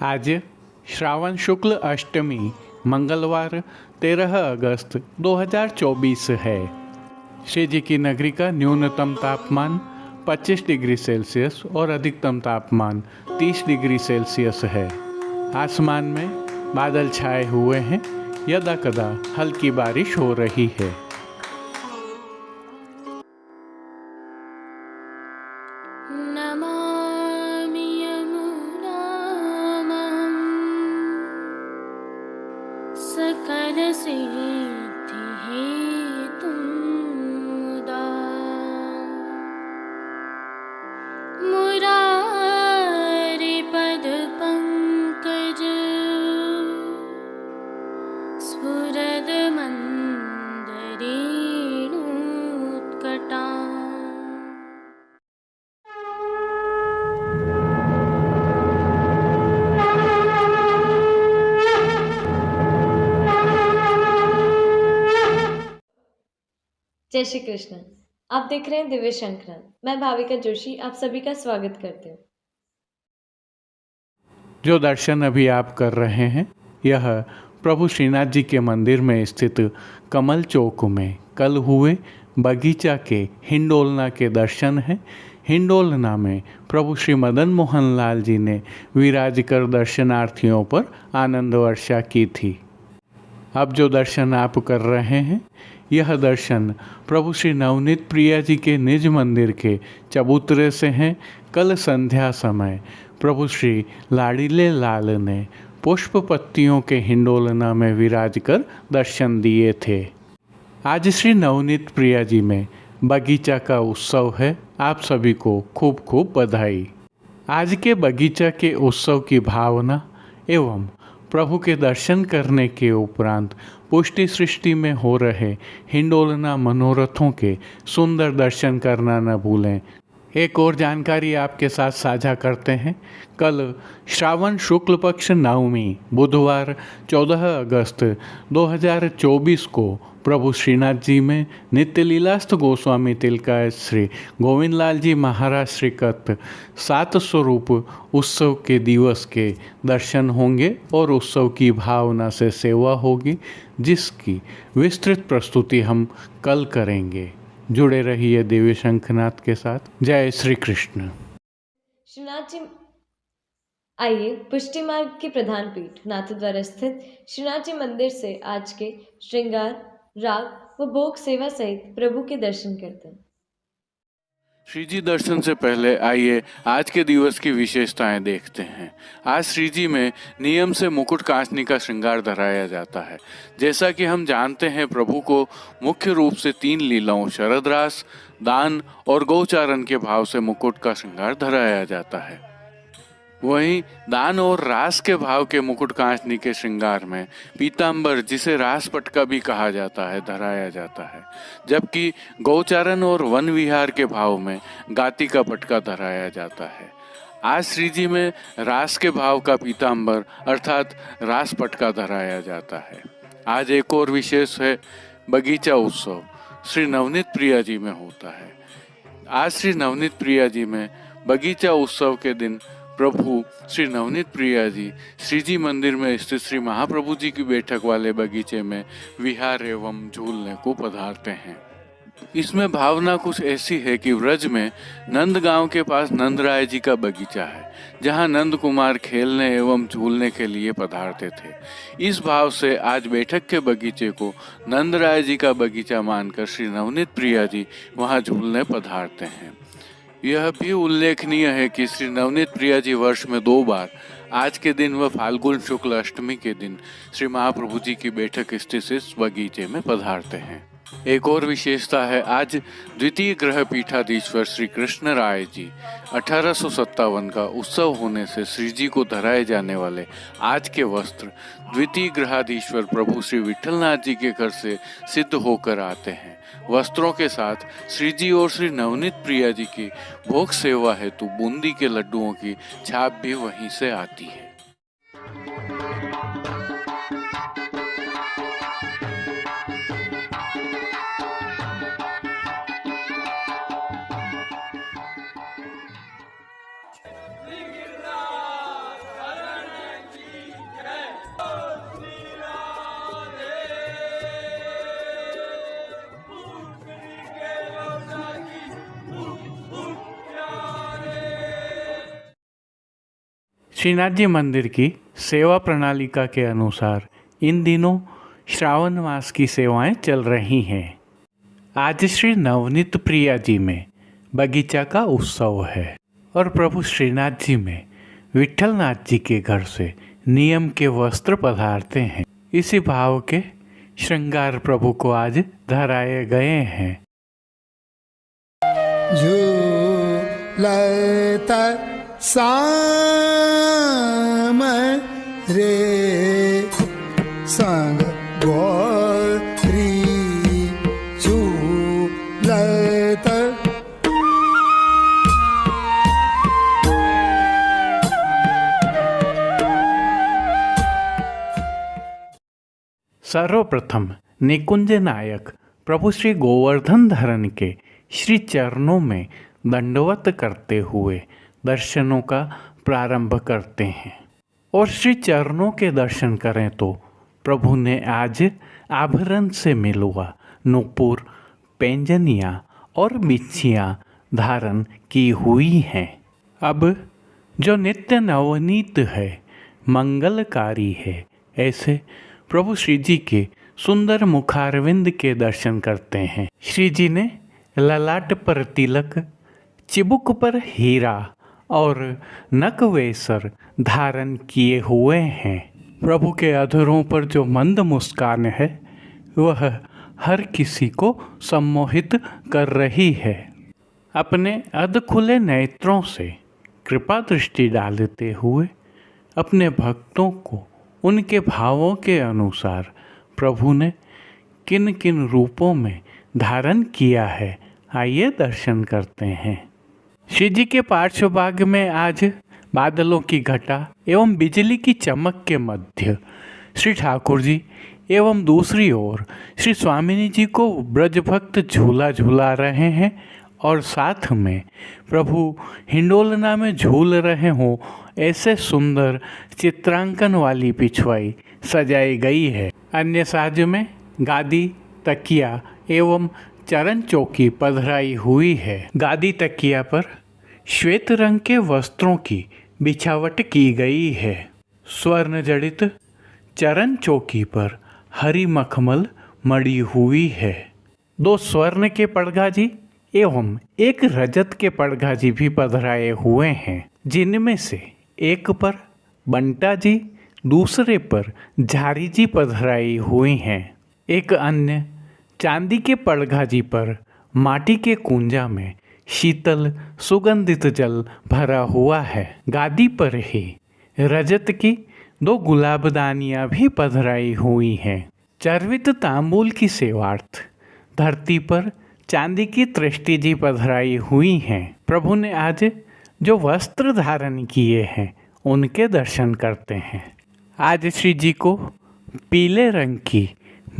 आज श्रावण शुक्ल अष्टमी मंगलवार 13 अगस्त 2024 है। श्री जी की नगरी का न्यूनतम तापमान 25 डिग्री सेल्सियस और अधिकतम तापमान 30 डिग्री सेल्सियस है। आसमान में बादल छाए हुए हैं, यदा कदा हल्की बारिश हो रही है। नमामि यमुनामहं सकलसिद्धिहेतुं मुदा मुरारिपदपङ्कज स्फुरदमन्दरेणुत्कटा। जय श्री कृष्ण। आप देख रहे हैं दिव्य शंखनाद। मैं भाविका जोशी आप सभी का स्वागत करती हूँ। जो दर्शन अभी आप कर रहे हैं यह प्रभु श्रीनाथ जी के मंदिर में स्थित कमल चौक में कल हुए बगीचा के हिंडोलना के दर्शन हैं। हिंडोलना में प्रभु श्री मदन मोहन लाल जी ने विराज कर दर्शनार्थियों पर आनंद वर्षा की थी। अब जो दर्शन आप कर रहे हैं यह दर्शन प्रभु श्री नवनीत प्रिया जी के निज मंदिर के चबूतरे से हैं। कल संध्या समय प्रभु श्री लाडीले लाल ने पुष्प पत्तियों के हिंडोलना में विराज कर दर्शन दिए थे। आज श्री नवनीत प्रिया जी में बगीचा का उत्सव है। आप सभी को खूब खूब बधाई। आज के बगीचा के उत्सव की भावना एवं प्रभु के दर्शन करने के उपरांत पुष्टि सृष्टि में हो रहे हिंडोलना मनोरथों के सुंदर दर्शन करना न भूलें। एक और जानकारी आपके साथ साझा करते हैं। कल श्रावण शुक्ल पक्ष नवमी बुधवार 14 अगस्त 2024 को प्रभु श्रीनाथ जी में नित्य लीलास्थ गोस्वामी तिलकाय श्री गोविंद लाल जी महाराज श्रीकत 7 स्वरूप उत्सव के दिवस के दर्शन होंगे और उत्सव की भावना से सेवा होगी, जिसकी विस्तृत प्रस्तुति हम कल करेंगे। जुड़े रहिए दिव्य शंखनाद के साथ। जय श्री कृष्ण। श्रीनाथ जी आइए पुष्टि मार्ग की प्रधान पीठ नाथद्वारा स्थित श्रीनाथ जी मंदिर से आज के श्रृंगार, राग व भोग सेवा सहित प्रभु के दर्शन करते हैं। श्री जी दर्शन से पहले आइए आज के दिवस की विशेषताएं देखते हैं। आज श्री जी में नियम से मुकुट कांचनी का श्रृंगार धराया जाता है। जैसा कि हम जानते हैं प्रभु को मुख्य रूप से 3 लीलाओं शरद रास, दान और गौचारण के भाव से मुकुट का श्रृंगार धराया जाता है। वहीं दान और रास के भाव के मुकुट कांचनी के श्रृंगार में पीताम्बर, जिसे रास पटका भी कहा जाता है, धराया जाता है, जबकि गौचारण और वन विहार के भाव में गाती का पटका धराया जाता है। आज श्री जी में रास के भाव का पीताम्बर अर्थात रास पटका धराया जाता है। आज एक और विशेष है, बगीचा उत्सव श्री नवनीत प्रिया जी में होता है। आज श्री नवनीत प्रिया जी में बगीचा उत्सव के दिन प्रभु श्री नवनीत प्रिया जी श्री जी मंदिर में स्थित श्री महाप्रभु जी की बैठक वाले बगीचे में विहार एवं झूलने को पधारते हैं। इसमें भावना कुछ ऐसी है कि व्रज में नंद गांव के पास नंदराय जी का बगीचा है, जहां नंद कुमार खेलने एवं झूलने के लिए पधारते थे। इस भाव से आज बैठक के बगीचे को नंदराय जी का बगीचा मानकर श्री नवनीत प्रिया जी वहां झूलने पधारते हैं। यह भी उल्लेखनीय है कि श्री नवनीत प्रिया जी वर्ष में 2 बार, आज के दिन व फाल्गुन शुक्ल अष्टमी के दिन श्री महाप्रभु जी की बैठक स्थित इस बगीचे में पधारते हैं। एक और विशेषता है, आज द्वितीय ग्रह पीठाधीश्वर श्री कृष्ण राय जी 1857 का उत्सव होने से श्री जी को धराए जाने वाले आज के वस्त्र द्वितीय ग्रहाधीश्वर प्रभु श्री विठलनाथ जी के घर से सिद्ध होकर आते हैं। वस्त्रों के साथ श्री जी और श्री नवनीत प्रिया जी की भोग सेवा हेतु बूंदी के लड्डुओं की छाप भी वहीं से आती है। श्रीनाथ जी मंदिर की सेवा प्रणालिका के अनुसार इन दिनों श्रावण मास की सेवाएं चल रही हैं। आज श्री नवनीत प्रिया जी में बगीचा का उत्सव है और प्रभु श्रीनाथ जी में विठल नाथ जी के घर से नियम के वस्त्र पधारते हैं। इसी भाव के श्रृंगार प्रभु को आज धराए गए हैं। झूलता साम रे संग गौरी झूलता सर्वप्रथम निकुंज नायक प्रभु श्री गोवर्धन धरन के श्री चरणों में दंडवत करते हुए दर्शनों का प्रारंभ करते हैं और श्री चरणों के दर्शन करें तो प्रभु ने आज आभरण से मिलुआ नूपुर, पैंजनियाँ और बिच्छियाँ धारण की हुई हैं। अब जो नित्य नवनीत है, मंगलकारी है, ऐसे प्रभु श्री जी के सुंदर मुखारविंद के दर्शन करते हैं। श्री जी ने ललाट पर तिलक, चिबुक पर हीरा और नकवेसर धारण किए हुए हैं। प्रभु के अधरों पर जो मंद मुस्कान है वह हर किसी को सम्मोहित कर रही है। अपने अध खुले नेत्रों से कृपा दृष्टि डालते हुए अपने भक्तों को उनके भावों के अनुसार प्रभु ने किन किन रूपों में धारण किया है, आइए दर्शन करते हैं। श्री जी के पार्श्व भाग में आज बादलों की घटा एवं बिजली की चमक के मध्य श्री ठाकुर जी एवं दूसरी ओर श्री स्वामिनी जी को ब्रज भक्त झूला झूला रहे हैं और साथ में प्रभु हिंडोलना में झूल रहे हों ऐसे सुंदर चित्रांकन वाली पिछवाई सजाई गई है। अन्य साज में गादी, तकिया एवं चरण चौकी पधराई हुई है। गादी तकिया पर श्वेत रंग के वस्त्रों की बिछावट की गई है। स्वर्ण जड़ित चरण चौकी पर हरी मखमल मड़ी हुई है। 2 स्वर्ण के पड़गाजी एवं 1 रजत के पड़गाजी भी पधराए हुए हैं, जिनमें से एक पर बंटा जी, दूसरे पर झारी जी पधराई हुई हैं। एक अन्य चांदी के पड़गाजी पर माटी के कुंजा में शीतल सुगंधित जल भरा हुआ है। गादी पर ही रजत की 2 गुलाबदानियाँ भी पधराई हुई हैं। चर्वित तांबूल की सेवार्थ धरती पर चांदी की तृष्टि जी पधराई हुई हैं। प्रभु ने आज जो वस्त्र धारण किए हैं उनके दर्शन करते हैं। आज श्री जी को पीले रंग की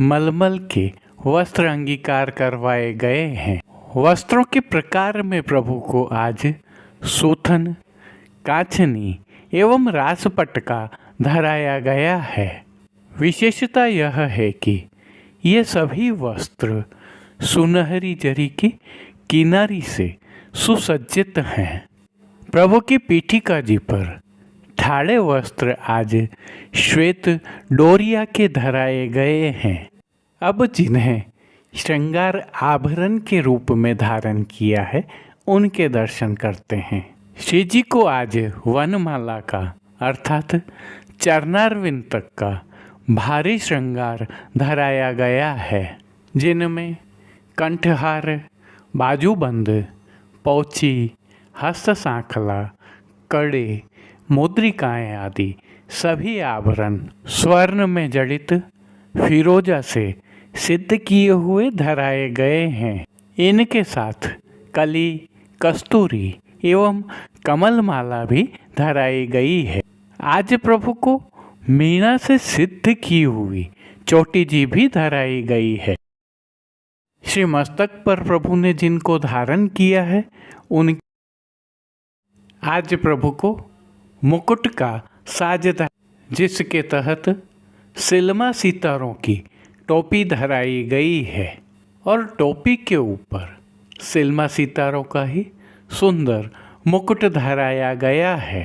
मलमल के वस्त्र अंगीकार करवाए गए हैं। वस्त्रों के प्रकार में प्रभु को आज सूथन, काछनी एवं रासपटका धराया गया है। विशेषता यह है कि ये सभी वस्त्र सुनहरी जरी की किनारी से सुसज्जित हैं। प्रभु की पीठिका जी पर ठाड़े वस्त्र आज श्वेत डोरिया के धराए गए हैं। अब जिन्हें श्रृंगार आभरण के रूप में धारण किया है उनके दर्शन करते हैं। श्री जी को आज वनमाला का अर्थात चरणारविंद तक का भारी श्रृंगार धराया गया है, जिनमें कंठहार, बाजूबंद, पौची, हस्त सांखला, कड़े, मुद्रिकाएं आदि सभी आभरण स्वर्ण में जड़ित फिरोजा से सिद्ध किए हुए धराए गए हैं। इनके साथ कली, कस्तूरी एवं कमलमाला भी धराई गई है। आज प्रभु को मीना से सिद्ध की हुई चोटी जी भी धराई गई है। श्री मस्तक पर प्रभु ने जिनको धारण किया है उन आज प्रभु को मुकुट का साज जिसके तहत सिलमा सितारों की टोपी धराई गई है और टोपी के ऊपर सिलमा सितारों का ही सुंदर मुकुट धराया गया है।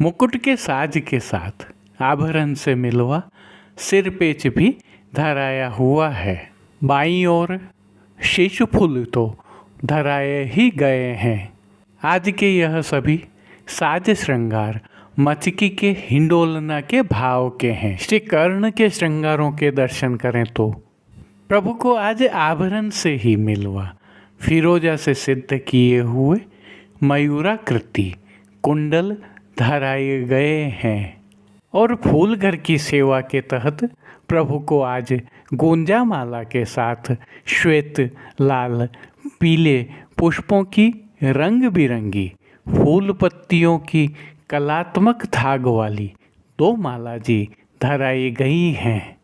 मुकुट के साज के साथ आभरण से मिलवा सिर पेच भी धराया हुआ है। बाईं ओर शीश फूल तो धराए ही गए हैं। आज के यह सभी साज श्रृंगार मचकी के हिंडोलना के भाव के हैं। श्री कर्ण के श्रृंगारों के दर्शन करें तो प्रभु को आज आभरण से ही मिलवा फिरोजा से सिद्ध किए हुए मयूराकृति कुंडल धराए गए हैं और फूल घर की सेवा के तहत प्रभु को आज गोंजा माला के साथ श्वेत, लाल, पीले पुष्पों की रंग बिरंगी फूल पत्तियों की कलात्मक धाग वाली 2 माला जी धराई गई हैं।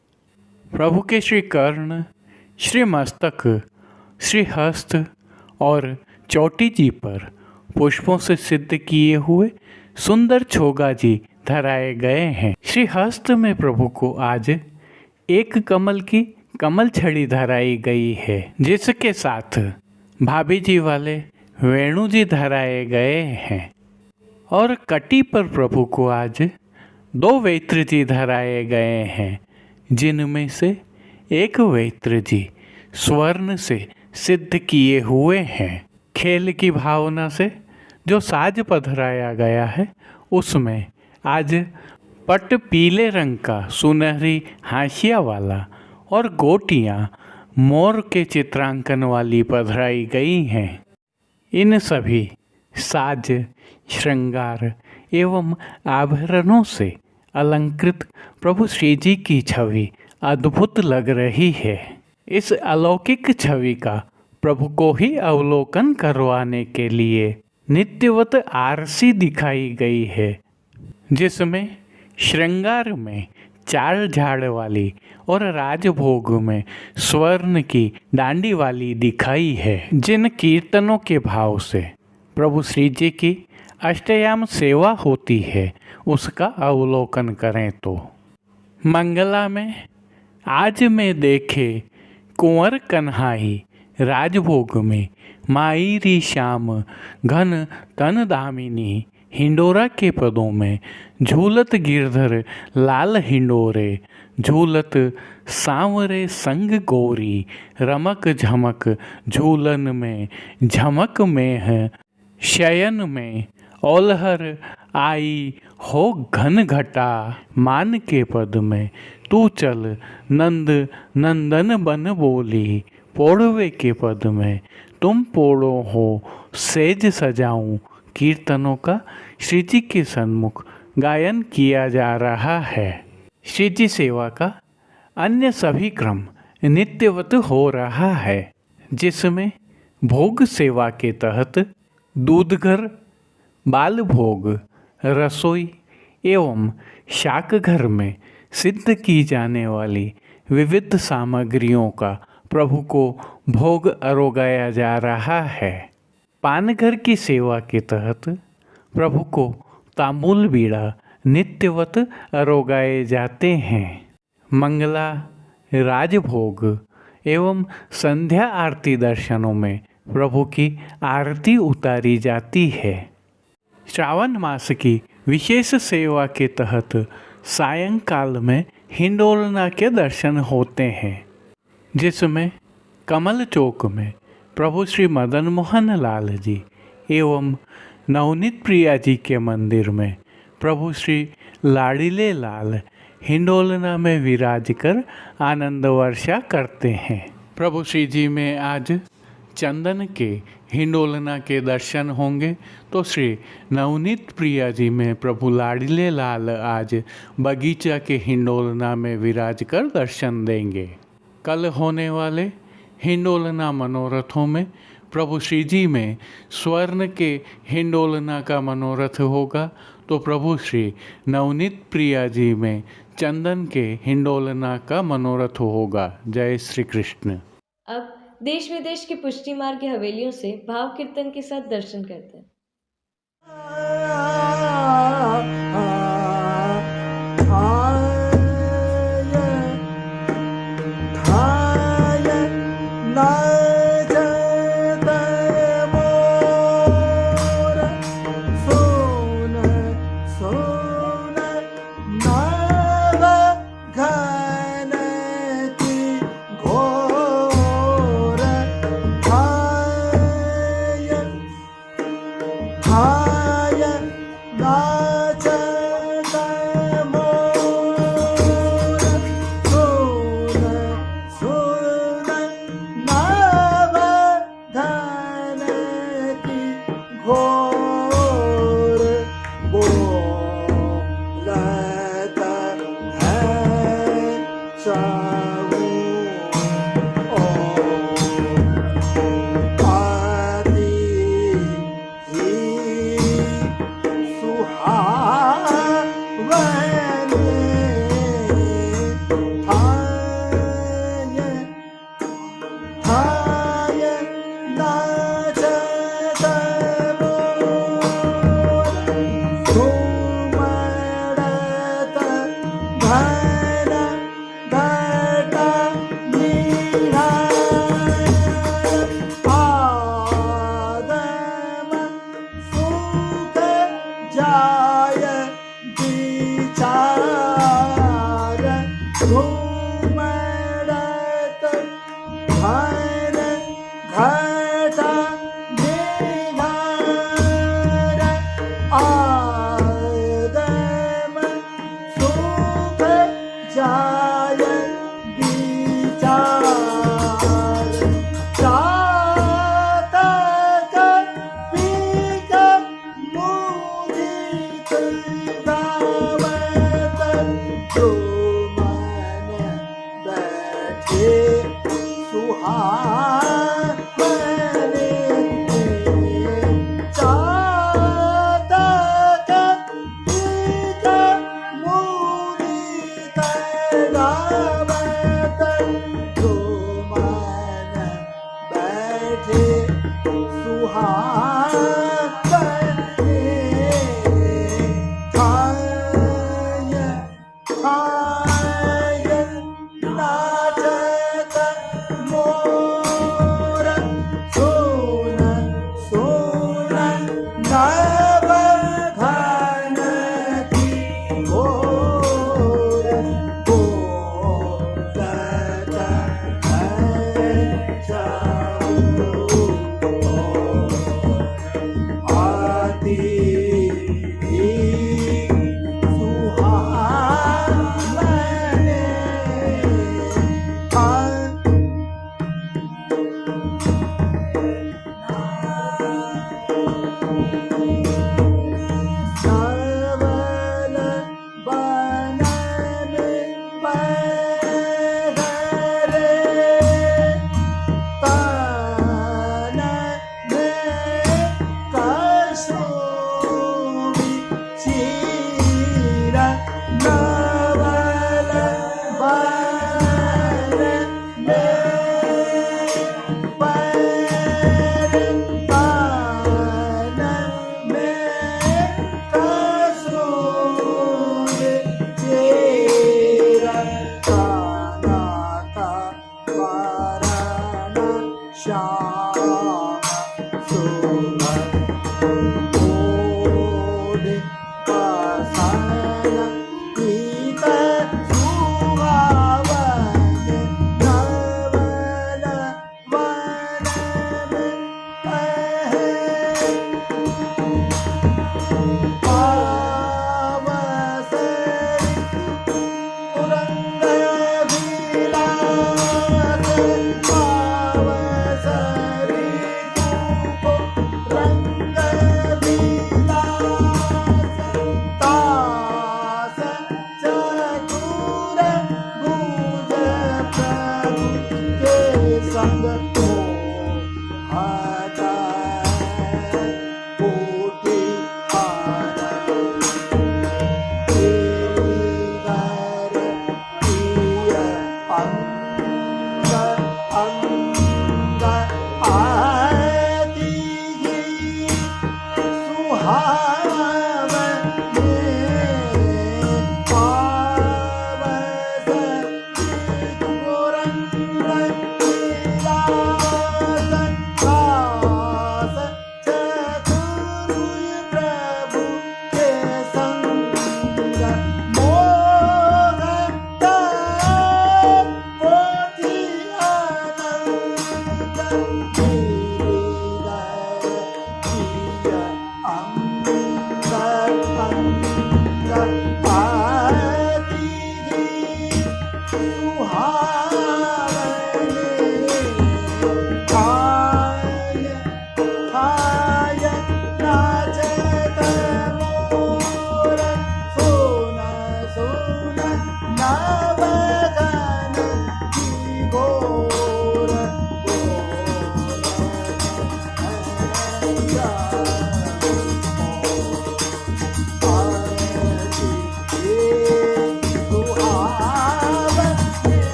प्रभु के श्री कर्ण, श्री मस्तक, श्री हस्त और चोटी जी पर पुष्पों से सिद्ध किए हुए सुंदर छोगा जी धराए गए हैं। श्री हस्त में प्रभु को आज एक कमल की कमल छड़ी धराई गई है, जिसके साथ भाभी जी वाले वेणु जी धराए गए हैं और कटी पर प्रभु को आज 2 वेत्र जी धराए गए हैं, जिनमें से एक वेत्र जी स्वर्ण से सिद्ध किए हुए हैं। खेल की भावना से जो साज पधराया गया है उसमें आज पट पीले रंग का सुनहरी हाशिया वाला और गोटियां मोर के चित्रांकन वाली पधराई गई हैं। इन सभी साज, श्रृंगार एवं आभरणों से अलंकृत प्रभु श्री जी की छवि अद्भुत लग रही है। इस अलौकिक छवि का प्रभु को ही अवलोकन करवाने के लिए नित्यवत आरसी दिखाई गई है, जिसमें श्रृंगार में 4 झाड़ वाली और राजभोग में स्वर्ण की डांडी वाली दिखाई है। जिन कीर्तनों के भाव से प्रभु श्री जी की अष्टयाम सेवा होती है उसका अवलोकन करें तो मंगला में आज में देखे कुंवर कन्हाई, राजभोग में माईरी श्याम घन तन दामिनी, हिंडोरा के पदों में झूलत गिरधर लाल हिंडोरे, झूलत सांवरे संग गोरी, रमक झमक झूलन में झमक में है, शयन में ओलहर आई हो घन घटा, मान के पद में तू चल नंद नंदन बन बोली, पोड़वे के पद में तुम पोड़ो हो सेज सजाऊं। कीर्तनों का श्री जी के सन्मुख गायन किया जा रहा है। श्री जी सेवा का अन्य सभी क्रम नित्यवत हो रहा है, जिसमें भोग सेवा के तहत दूधघर, बाल भोग, रसोई एवं शाक घर में सिद्ध की जाने वाली विविध सामग्रियों का प्रभु को भोग अरोगाया जा रहा है। पानघर की सेवा के तहत प्रभु को तांबूल बीड़ा नित्यवत अरोगाए जाते हैं। मंगला, राजभोग एवं संध्या आरती दर्शनों में प्रभु की आरती उतारी जाती है। श्रावण मास की विशेष सेवा के तहत सायंकाल में हिंडोलना के दर्शन होते हैं, जिसमें कमल चौक में प्रभु श्री मदन मोहन लाल जी एवं नवनीत प्रिया जी के मंदिर में प्रभु श्री लाड़ीले लाल हिंडोलना में विराज कर आनंद वर्षा करते हैं। प्रभु श्री जी में आज चंदन के हिंडोलना के दर्शन होंगे तो श्री नवनीत प्रिया जी में प्रभु लाड़ीले लाल आज बगीचा के हिंडोलना में विराज कर दर्शन देंगे। कल होने वाले हिंडोलना मनोरथों में प्रभु श्री जी में स्वर्ण के हिंडोलना का मनोरथ होगा तो प्रभु श्री नवनीत प्रिया जी में चंदन के हिंडोलना का मनोरथ होगा। जय श्री कृष्ण। अब देश विदेश की पुष्टि मार्ग की हवेलियों से भाव कीर्तन के साथ दर्शन करते हैं। So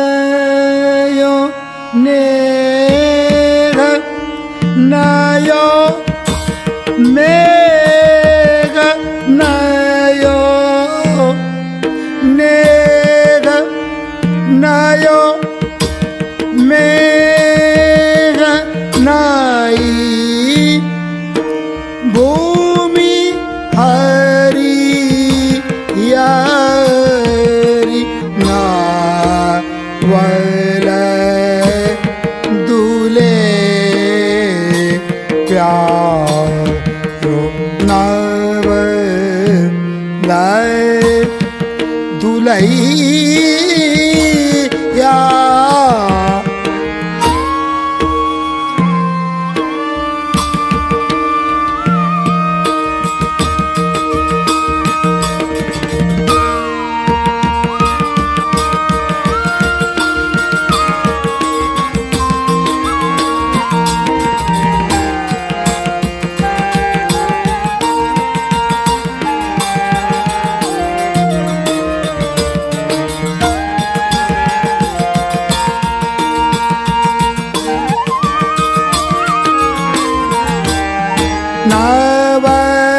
nayo nega nayo mega nayo nega nayo mega nai भूमि हरि यारी नावल दूले प्यारो नावल दुलैया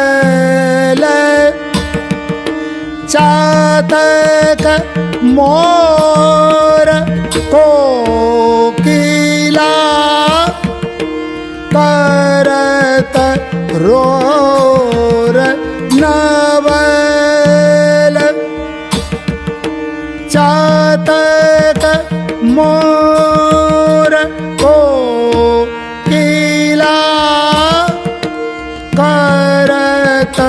नावल चातक मोर कोकिला करत रोर नवल चातक मोर कोकिला करत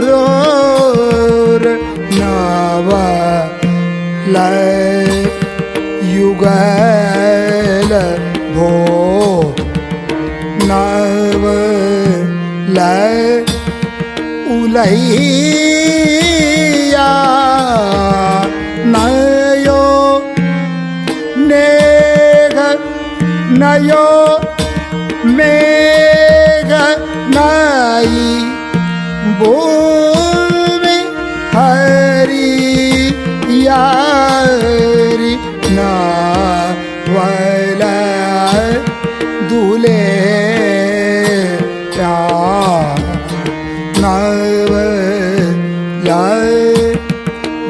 रोर नवल युगल भो नवल उलैया नयो नेग नयो मेघ नाई भूमि हरि यारी नावल दूले नावल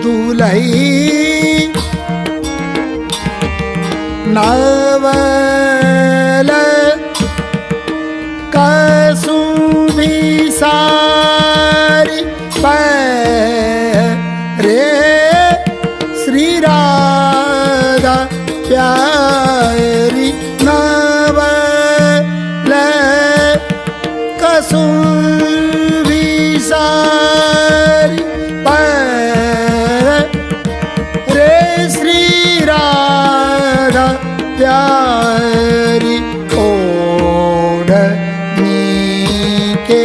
दूलै नावल कसुभी सारी रे श्री राधा प्यारी नवल कसुभी सारी रे श्री राधा प्यारी के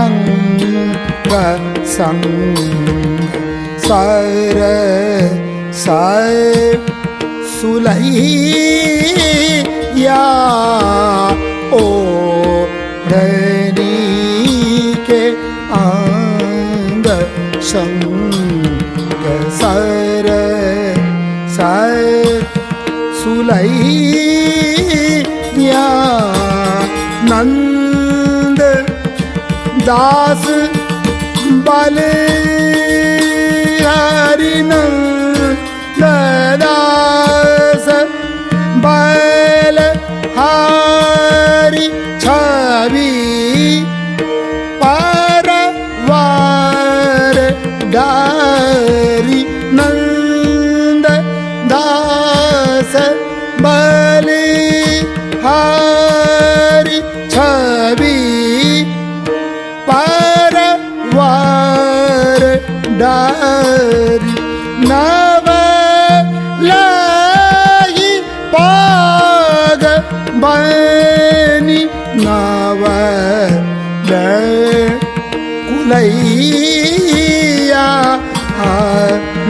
अंग संग सर सुलैया ओढ़नी के अंग संग सर सुलैया नंद दास बल हरि नंद दास बल हरि छवि परवार डारी नंद दास बल हरि छवि परवार डारी नव लाई पाग बनी नव कुलैया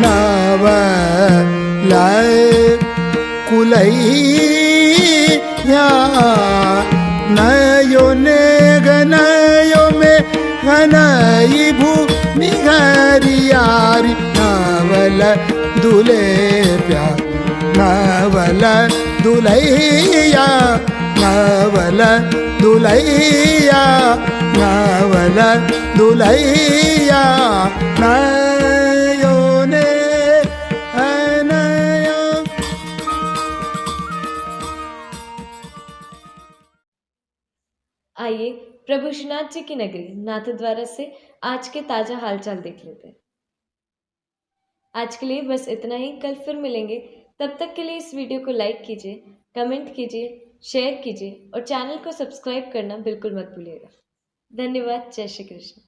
नव कुलैया नयो ने गनयो में गनई भूमि घरियारी नवल दुले प्यार नवल दुलैया नवल दुलैया नवल दुलैया नयो ने अनयो। आइए प्रभु श्रीनाथ जी की नगरी नाथद्वारा से आज के ताजा हालचाल देख लेते हैं। आज के लिए बस इतना ही, कल फिर मिलेंगे। तब तक के लिए इस वीडियो को लाइक कीजिए, कमेंट कीजिए, शेयर कीजिए और चैनल को सब्सक्राइब करना बिल्कुल मत भूलिएगा। धन्यवाद। जय श्री कृष्ण।